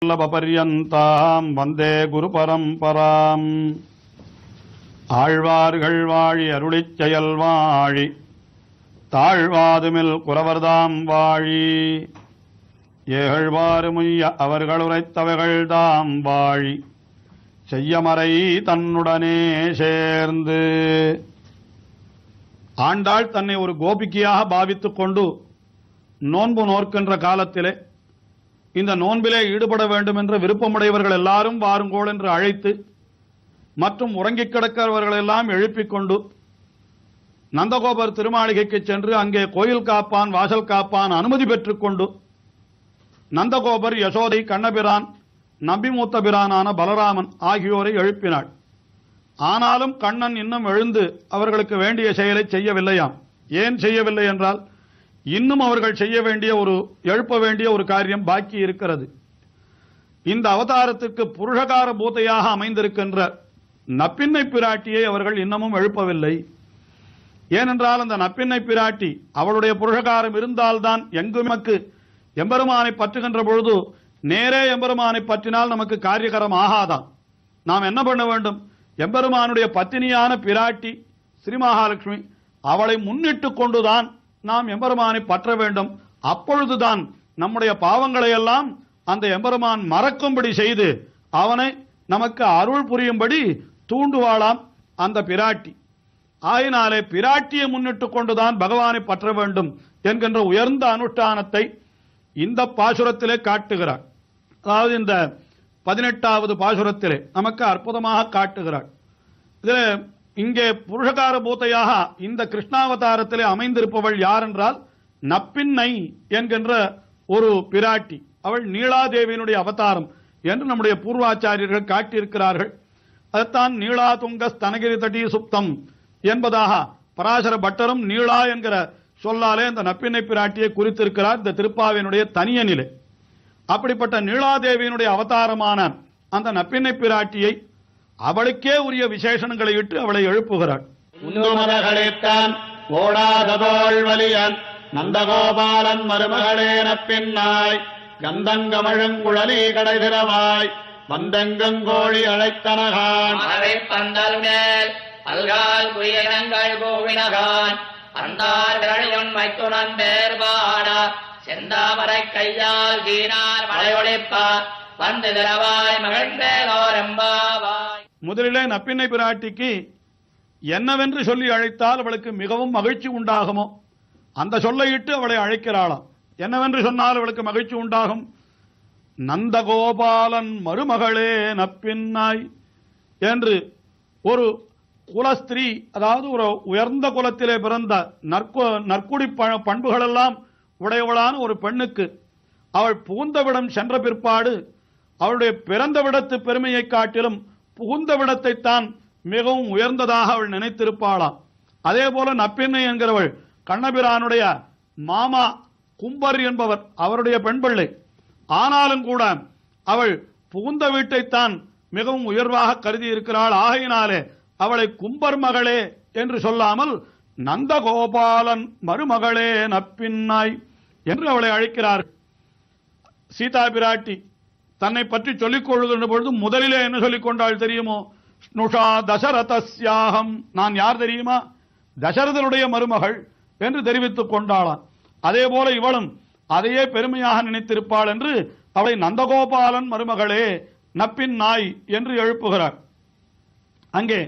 பர்யந்தாம் வந்தே குரு பரம்பராம். ஆழ்வார்கள் வாழி அருளிச் செயல் வாழி தாழ்வாதுமில் குறவர்தாம் வாழி ஏகழ்வாறுமுய்ய அவர்கள் உரைத்தவைகள் தாம் வாழி செய்யமறை தன்னுடனே சேர்ந்து. ஆண்டாள் தன்னை ஒரு கோபிக்கையாக பாவித்துக் கொண்டு நோன்பு நோக்கின்ற காலத்திலே இந்த நோன்பிலே ஈடுபட வேண்டும் என்ற விருப்பமுடையவர்கள் எல்லாரும் வாருங்கோள் என்று அழைத்து மற்றும் உறங்கிக் கிடக்கிறவர்கள் எல்லாம் எழுப்பிக் கொண்டு நந்தகோபர் திருமாளிகைக்கு சென்று அங்கே கோயில் காப்பான் வாசல் காப்பான் அனுமதி பெற்றுக் கொண்டு நந்தகோபர் யசோதை கண்ணபிரான் நம்பிமூத்த பிரானான பலராமன் ஆகியோரை எழுப்பினாள். ஆனாலும் கண்ணன் இன்னும் எழுந்து அவர்களுக்கு வேண்டிய செயலை செய்யவில்லையாம். ஏன் செய்யவில்லை என்றால் இன்னும் அவர்கள் செய்ய வேண்டிய எழுப்ப வேண்டிய ஒரு காரியம் பாக்கி இருக்கிறது. இந்த அவதாரத்திற்கு புருஷகார பூதையாக அமைந்திருக்கின்ற நப்பின்னை பிராட்டியை அவர்கள் இன்னமும் எழுப்பவில்லை. ஏனென்றால் அந்த நப்பின்னை பிராட்டி அவளுடைய புருஷகாரம் இருந்தால்தான் எங்குமக்கு எம்பெருமானை பற்றுகின்ற பொழுது நேரே எம்பெருமானை பற்றினால் நமக்கு காரியகரம் ஆகாதான். நாம் என்ன பண்ண வேண்டும்? எம்பெருமானுடைய பத்தினியான பிராட்டி ஸ்ரீ மகாலட்சுமி அவளை முன்னிட்டு கொண்டுதான் நாம் எம்பெருமானை பற்ற வேண்டும். அப்பொழுதுதான் நம்முடைய பாவங்களை எல்லாம் அந்த எம்பெருமான் மறக்கும்படி செய்து அவனை நமக்கு அருள் புரியும்படி தூண்டுவாளாம் அந்த பிராட்டி. ஆயினாலே பிராட்டியை முன்னிட்டு கொண்டுதான் பகவானை பற்ற வேண்டும் என்கின்ற உயர்ந்த அனுஷ்டானத்தை இந்த பாசுரத்திலே காட்டுகிறார். அதாவது இந்த 18வது பாசுரத்திலே நமக்கு அற்புதமாக காட்டுகிறார். இதில் இங்கே புருஷகார பூத்தையாக இந்த கிருஷ்ணாவதாரத்திலே அமைந்திருப்பவள் யார் என்றால் நப்பின்னை என்கின்ற ஒரு பிராட்டி. அவள் நீலாதேவியினுடைய அவதாரம் என்று நம்முடைய பூர்வாச்சாரியர்கள் காட்டியிருக்கிறார்கள். அதைத்தான் நீலா துங்க ஸ்தனகிரி தட்டி சுப்தம் என்பதாக பராசர பட்டரும் நீலா என்கிற சொல்லாலே அந்த நப்பின்னை பிராட்டியை குறித்திருக்கிறார் இந்த திருப்பாவினுடைய தனியனிலே. அப்படிப்பட்ட நீலாதேவியினுடைய அவதாரமான அந்த நப்பின்னை பிராட்டியை அவளுக்கே உரிய விசேஷணங்களை இட்டு அவளை எழுப்புகிறாள். ஓடாததோள் வலியன் நந்தகோபாலன் மருமகளே நப்பின்னாய் கந்தங்கமழுங்குழலி கடைதிரவாய் வந்தங்கங்கோழி அழைத்தனகான் பந்தல் மேல் அல்கால் குயிலங்கள் கோவினகான் அந்தார்களும் வைத்துணன் பேர்பாட செந்தாமரை கையால் கீனார் மலையொழிப்பா வந்து திரவாய் மகிழ்ந்தேலோரெம்பாவாய். முதலிலே நப்பின்னை பிராட்டிக்கு என்னவென்று சொல்லி அழைத்தால் அவளுக்கு மிகவும் மகிழ்ச்சி உண்டாகுமோ அந்த சொல்லையிட்டு அவளை அழைக்கிறாளாம். என்னவென்று சொன்னால் அவளுக்கு மகிழ்ச்சி உண்டாகும். நந்தகோபாலன் மருமகளே நப்பின்னாய் என்று ஒரு குலஸ்திரீ, அதாவது ஒரு உயர்ந்த குலத்திலே பிறந்த நற்குடி பண்புகளெல்லாம் உடையவளான ஒரு பெண்ணுக்கு அவள் புகுந்தவிடம் சென்ற பிற்பாடு அவளுடைய பிறந்த விடத்து பெருமையை காட்டிலும் புகுந்த விடத்தைத்தான் மிகவும் உயர்ந்ததாக அவள் நினைத்திருப்பாளாம். அதே போல நப்பின்னை என்கிறவள் கண்ணபிரானுடைய மாமா கும்பர் என்பவர் அவருடைய பெண் பிள்ளை. ஆனாலும் கூட அவள் புகுந்த வீட்டைத்தான் மிகவும் உயர்வாக கருதி இருக்கிறாள். ஆகையினாலே அவளை கும்பர் மகளே என்று சொல்லாமல் நந்தகோபாலன் மருமகளே நப்பின்னாய் என்று அவளை அழைக்கிறார். சீதா பிராட்டி தன்னை பற்றி சொல்லிக் கொள்கின்ற பொழுது முதலிலே என்ன சொல்லிக் கொண்டாள் தெரியுமோ? ஸ்னுஷா தசரதஸ்யாகம், நான் யார் தெரியுமா? தசரதனுடைய மருமகள் என்று தெரிவித்துக் கொண்டாளாம். அதே போல இவளும் அதையே பெருமையாக நினைத்திருப்பாள் என்று அவளை நந்தகோபாலன் மருமகளே நப்பின் நாய் என்று எழுப்புகிறாள். அங்கே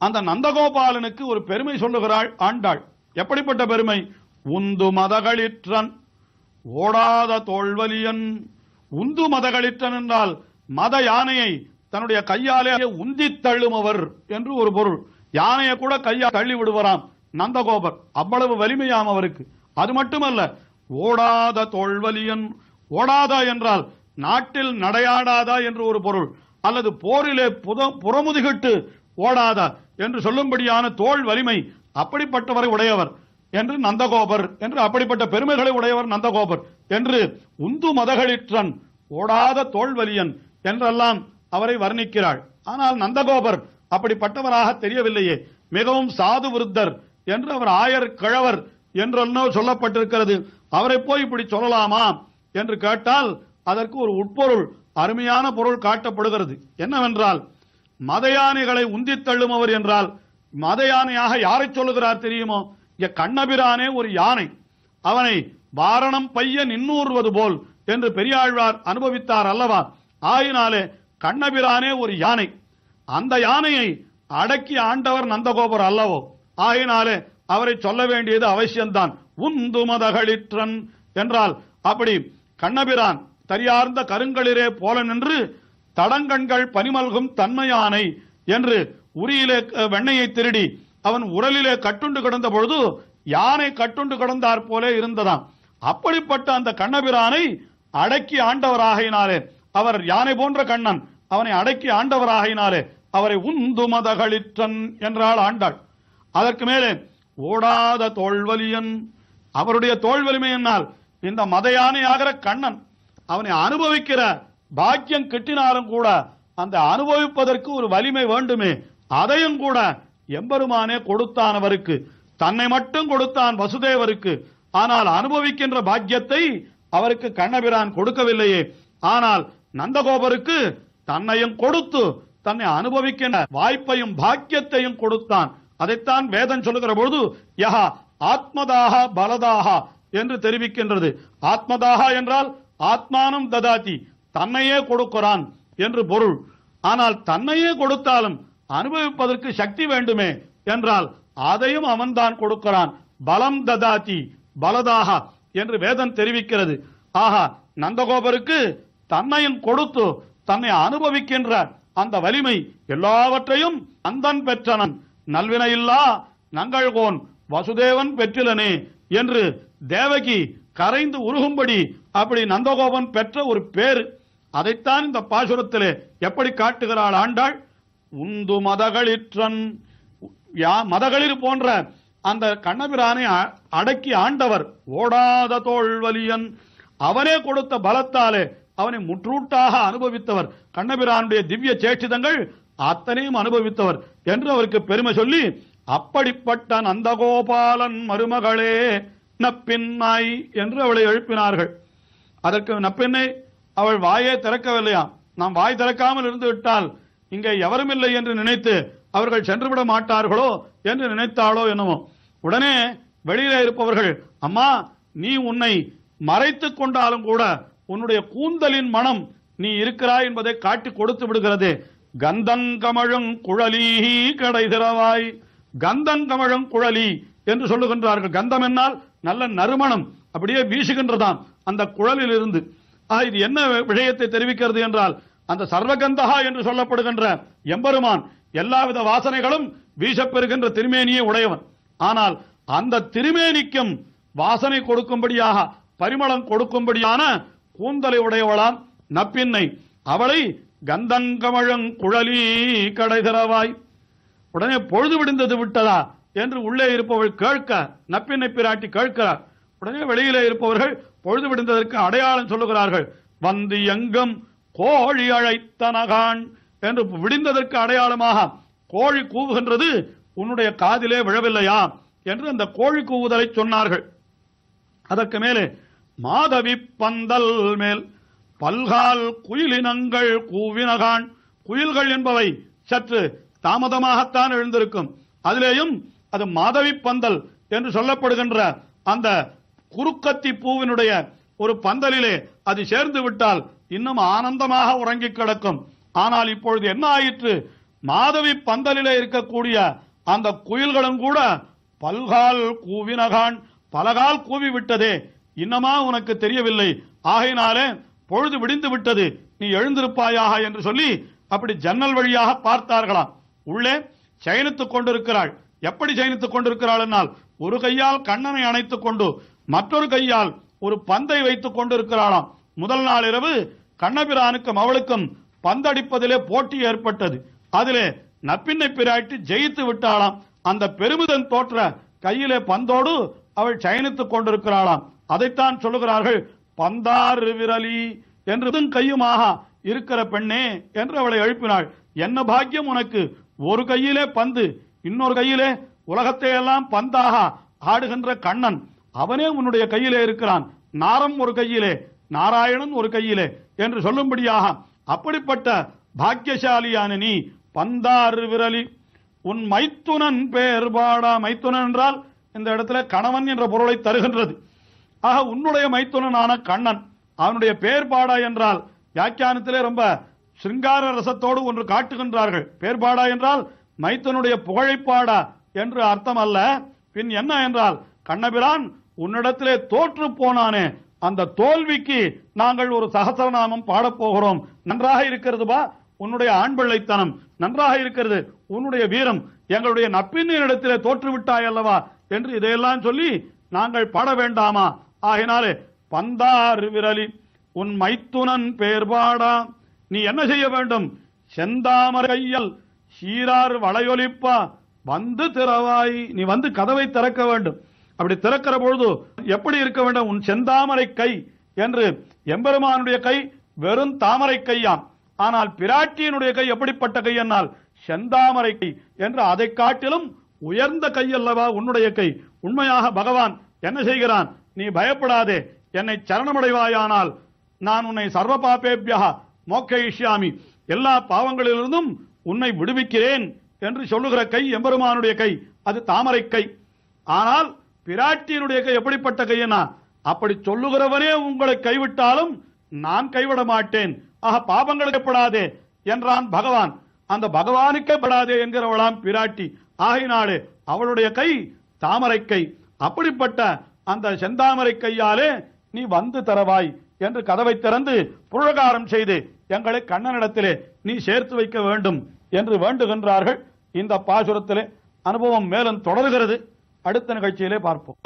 அந்த நந்தகோபாலனுக்கு ஒரு பெருமை சொல்லுகிறாள் ஆண்டாள். எப்படிப்பட்ட பெருமை? உந்து மதகளிற்றன் ஓடாத தோல்வலியன். உந்து மதகளிற்றன் என்றால் மத யானையை தன்னுடைய கையாலே உந்தி தள்ளுமவர் என்று ஒரு பொருள். யானையை கூட கையால் தள்ளி விடுவராம் நந்தகோபர், அவ்வளவு வலிமையாம் அவருக்கு. அது மட்டுமல்ல, ஓடாத தோல்வலியன். ஓடாதா என்றால் நாட்டில் நடையாடாதா என்று ஒரு பொருள், அல்லது போரிலே புறமுதுகிட்டு ஓடாதா என்று சொல்லும்படியான தோல் வலிமை அப்படிப்பட்டவரை உடையவர் என்று நந்தகோபர் என்று, அப்படிப்பட்ட பெருமைகளை உடையவர் நந்தகோபர் என்று உந்து மதகளிற்றன் ஓடாத தோல்வலியன் என்றெல்லாம் அவரை வர்ணிக்கிறாள். ஆனால் நந்தகோபர் அப்படிப்பட்டவராக தெரியவில்லையே. மிகவும் சாது விருத்தர் என்று அவர் ஆயர் கிழவர் என்றெல்லாம் சொல்லப்பட்டிருக்கிறது. அவரை போய் இப்படி சொல்லலாமா என்று கேட்டால் அதற்கு ஒரு உட்பொருள் அருமையான பொருள் காட்டப்படுகிறது. என்னவென்றால், மத யானைகளை உந்தித் தள்ளுமவர் என்றால் மத யானையாக யாரை சொல்லுகிறார் தெரியுமோ? இங்க கண்ணபிரானே ஒரு யானை, அவனை வாரணம் பைய நின்னூறுவது போல் என்று பெரியாழ்வார் அனுபவித்தார் அல்லவா? ஆயினாலே கண்ணபிரானே ஒரு யானை, அந்த யானையை அடக்கி ஆண்டவர் நந்தகோபர் அல்லவோ? ஆயினாலே அவரை சொல்ல வேண்டியது அவசியம்தான். உந்து மதகளிற்றன் என்றால் அப்படி கண்ணபிரான் தரியார்ந்த கருங்களிலே போல நின்று தடங்கண்கள் பனிமல்கும் தன்மையானை என்று உரியிலே வெண்ணையை திருடி அவன் உரலிலே கட்டுண்டு கிடந்த பொழுது யானை கட்டுண்டு கிடந்தார் போல இருந்ததாம். அப்படிப்பட்ட அந்த கண்ணபிரானை அடக்கி ஆண்டவராகினாலே, அவர் யானை போன்ற கண்ணன், அவனை அடக்கி ஆண்டவராகினாலே அவரை உந்து மதகளிற்றன் என்றால் ஆண்டாள். அதற்கு மேலே ஓடாத தோல்வலியன், அவருடைய தோல்வலிமை என்னால் இந்த மத யானையாகிற கண்ணன் அவனை அனுபவிக்கிற பாக்கியம் கிட்டினாலும் கூட அந்த அனுபவிப்பதற்கு ஒரு வலிமை வேண்டுமே, அதையும் கூட எம்பெருமானே கொடுத்தான் அவருக்கு. தன்னை மட்டும் கொடுத்தான் வசுதேவருக்கு, ஆனால் அனுபவிக்கின்ற பாக்கியத்தை அவருக்கு கண்ணபிரான் கொடுக்கவில்லையே. ஆனால் நந்தகோபருக்கு தன்னையும் கொடுத்து தன்னை அனுபவிக்கின்ற வாய்ப்பையும் பாக்கியத்தையும் கொடுத்தான். அதைத்தான் வேதம் சொல்லுகிற பொழுது யஹா ஆத்மதாக பலதாக என்று தெரிவிக்கின்றது. ஆத்மதாக என்றால் ஆத்மானம் ததாதி, தன்னையே கொடுக்கிறான் என்று பொருள். ஆனால் தன்னையே கொடுத்தாலும் அனுபவிப்பதற்கு சக்தி வேண்டுமே என்றால் அதையும் அவன்தான் கொடுக்கிறான். பலம் ததாதி பலதாக என்று வேதம் தெரிவிக்கிறது. ஆஹா, நந்தகோபருக்கு தன்னையும் கொடுத்து தன்னை அனுபவிக்கின்ற அந்த வலிமை எல்லாவற்றையும் அந்தன் பெற்றனன் நல்வினையில்லா நங்கள்கோன் வசுதேவன் பெற்றிலனே என்று தேவகி கரைந்து உருகும்படி அப்படி நந்தகோபன் பெற்ற ஒரு பேரு. அதைத்தான் இந்த பாசுரத்திலே எப்படி காட்டுகிறாள் ஆண்டாள்? உந்து மதகளிற்றன், மதகளிர் போன்ற அந்த கண்ணபிரானை அடக்கி ஆண்டவர். ஓடாத தோல்வலியன், அவனே கொடுத்த பலத்தாலே அவனை முற்றூட்டாக அனுபவித்தவர். கண்ணபிரானுடைய திவ்ய சேஷ்டிதங்கள் அத்தனையும் அனுபவித்தவர் என்று அவருக்கு பெருமை சொல்லி, அப்படிப்பட்ட நந்தகோபாலன் மருமகளே நப்பின்னாய் என்று அவளை எழுப்பினார்கள். அதற்கு நப்பின்னை அவள் வாயே திறக்கவில்லையாம். நாம் வாய் திறக்காமல் இருந்து விட்டால் இங்கே எவரும் இல்லை என்று நினைத்து அவர்கள் சென்றுவிட மாட்டார்களோ என்று நினைத்தாளோ என்னமோ. உடனே வெளியிலே இருப்பவர்கள், அம்மா, நீ உன்னை மறைத்துக் கொண்டாலும் கூட உன்னுடைய கூந்தலின் மனம் நீ இருக்கிறாய் என்பதை காட்டி கொடுத்து விடுகிறது. கந்தங்கமழும் குழலி கடை திறவாய், கந்தங்கமழும் குழலி என்று சொல்லுகின்றார்கள். கந்தம் என்னால் நல்ல நறுமணம் அப்படியே வீசுகின்றதாம் அந்த குழலில் இருந்து. இது என்ன விஷயத்தை தெரிவிக்கிறது என்றால், அந்த சர்வகந்தகா என்று சொல்லப்படுகின்ற எம்பெருமான் எல்லாவித வாசனைகளும் வீசப்பெறுகின்ற திருமேனியே உடையவன். ஆனால் அந்த திருமேனிக்கும் வாசனை கொடுக்கும்படியாக பரிமளம் கொடுக்கும்படியான கூந்தலை உடையவளாம் நப்பின்னை. அவளை கந்தங்கமழங் குழலி கடை திறவாய். உடனே பொழுது விடுந்தது விட்டதா என்று உள்ளே இருப்பவள் கேட்க, நப்பின்னை பிராட்டி கேட்கிறார். உடனே வெளியிலே இருப்பவர்கள் பொழுது விடுந்ததற்கு அடையாளம் சொல்லுகிறார்கள். வந்து எங்கும் கோழி அழைத்தனகான் என்று விடிந்ததற்கு அடையாளமாக கோழி கூவுகின்றது உன்னுடைய காதிலே விழவில்லையா என்று அந்த கோழி கூவுதலை சொன்னார்கள். அதற்கு மேலே மாதவி பந்தல் மேல் பல்கால் குயிலினங்கள் கூவினகான். குயில்கள் என்பவை சற்று தாமதமாகத்தான் எழுந்திருக்கும். அதிலேயும் அது மாதவி பந்தல் என்று சொல்லப்படுகின்ற அந்த குறுக்கத்தி பூவினுடைய ஒரு பந்தலிலே அது சேர்ந்து விட்டால் இன்னும் ஆனந்தமாக உறங்கி கிடக்கும். ஆனால் இப்பொழுது என்ன ஆயிற்று? மாதவி பந்தலிலே இருக்கக்கூடிய அந்த குயில்களும் கூட பல்கால் கூவினகான், பலகால் கூவி விட்டதே, இன்னமா உனக்கு தெரியவில்லை, ஆகையினாலே பொழுது விடிந்து விட்டது, நீ எழுந்திருப்பாயாக என்று சொல்லி அப்படி ஜன்னல் வழியாக பார்த்தார்களாம். உள்ளே சயனித்துக் கொண்டிருக்கிறாள். எப்படி சயனித்துக் கொண்டிருக்கிறாள் என்னால், ஒரு கையால் கண்ணனை அணைத்துக் கொண்டு மற்றொரு கையால் ஒரு பந்தை வைத்துக் கொண்டிருக்கிறாளாம். முதல் நாள் இரவு கண்ணபிரானுக்கும் அவளுக்கும் பந்தடிப்பதிலே போட்டி ஏற்பட்டது. அதிலே நப்பின்னை பிராட்டி ஜெயித்து விட்டாளாம். அந்த பெருமிதம் தோற்ற கையிலே பந்தோடு அவள் சயனித்துக் கொண்டிருக்கிறாளாம். அதைத்தான் சொல்லுகிறார்கள், பந்தாறு விரலி என்று கையுமாக இருக்கிற பெண்ணே என்று அவளை எழுப்பினாள். என்ன பாக்கியம் உனக்கு, ஒரு கையிலே பந்து, இன்னொரு கையிலே உலகத்தை எல்லாம் பந்தாக ஆடுகின்ற கண்ணன், அவனே உன்னுடைய கையிலே இருக்கிறான். நாரம் ஒரு கையிலே, நாராயணன் ஒரு கையிலே என்று சொல்லும்படியாக அப்படிப்பட்ட பாக்கியசாலியான நீ பந்தாறு விரலி உன் மைத்துனன் பேர்பாடா. மைத்துனன் என்றால் இந்த இடத்துல கணவன் என்ற பொருளை தருகின்றது. ஆக உன்னுடைய மைத்துனனான கண்ணன் அவனுடைய பேர்பாடா என்றால் வியாக்கியானத்திலே ரொம்ப சிருங்கார ரசத்தோடு ஒன்று காட்டுகின்றார்கள். பேர்பாடா என்றால் மைத்துனுடைய புகழைப்பாடா என்று அர்த்தம் அல்ல. பின் என்ன என்றால் கண்ணபிரான் உன்னிடத்திலே தோற்று போனானே அந்த தோல்விக்கு நாங்கள் ஒரு சகசரநாமம் பாடப்போகிறோம். நன்றாக இருக்கிறது பா உன்னுடைய ஆண் பிள்ளைத்தனம், நன்றாக இருக்கிறது உன்னுடைய வீரம், எங்களுடைய நப்பின்னின் இடத்திலே தோற்றுவிட்டாய் அல்லவா என்று இதையெல்லாம் சொல்லி நாங்கள் பாட வேண்டாமா? ஆகினாலே பந்தார் விரலி உன் மைத்துனன் பேர்பாடா. நீ என்ன செய்ய வேண்டும்? செந்தாமரை கையல் சீரார் வளையொலிப்பா வந்து திறவாய். நீ வந்து கதவை திறக்க வேண்டும். அப்படி திறக்கிற பொழுது எப்படி இருக்க வேண்டும்? உன் செந்தாமரை கை என்று. எம்பெருமானுடைய கை வெறும் தாமரை கையாம். ஆனால் பிராட்டியினுடைய கை எப்படிப்பட்ட கை என்னால் செந்தாமரை கை என்று அதை காட்டிலும் உயர்ந்த கை அல்லவா உன்னுடைய கை. உண்மையாக பகவான் என்ன செய்கிறான்? நீ பயப்படாதே, என்னை சரணமடைவாயானால் நான் உன்னை சர்வ பாபேபியா மோக்ஷயிஷ்யாமி, எல்லா பாவங்களிலிருந்தும் உன்னை விடுவிக்கிறேன் என்று சொல்லுகிற கை எம்பெருமானுடைய கை. அது தாமரை கை. ஆனால் பிராட்டியினுடைய கை எப்படிப்பட்ட கையனா? அப்படி சொல்லுகிறவனே உங்களை கைவிட்டாலும் நான் கைவிட மாட்டேன். ஆக பாபங்களுக்கு படாதே என்றான் பகவான். அந்த பகவானுக்கே படாதே என்கிறவளாம் பிராட்டி. ஆகினாலே அவளுடைய கை தாமரை கை. அப்படிப்பட்ட அந்த செந்தாமரை கையாலே நீ வந்து தரவாய் என்று கதவை திறந்து புரகாரம் செய்து எங்களை கண்ணனிடத்திலே நீ சேர்த்து வைக்க வேண்டும் என்று வேண்டுகின்றார்கள். இந்த பாசுரத்திலே அனுபவம் மேலும் தொடர்கிறது. அடுத்த நிகழ்ச்சியிலே பார்ப்போம்.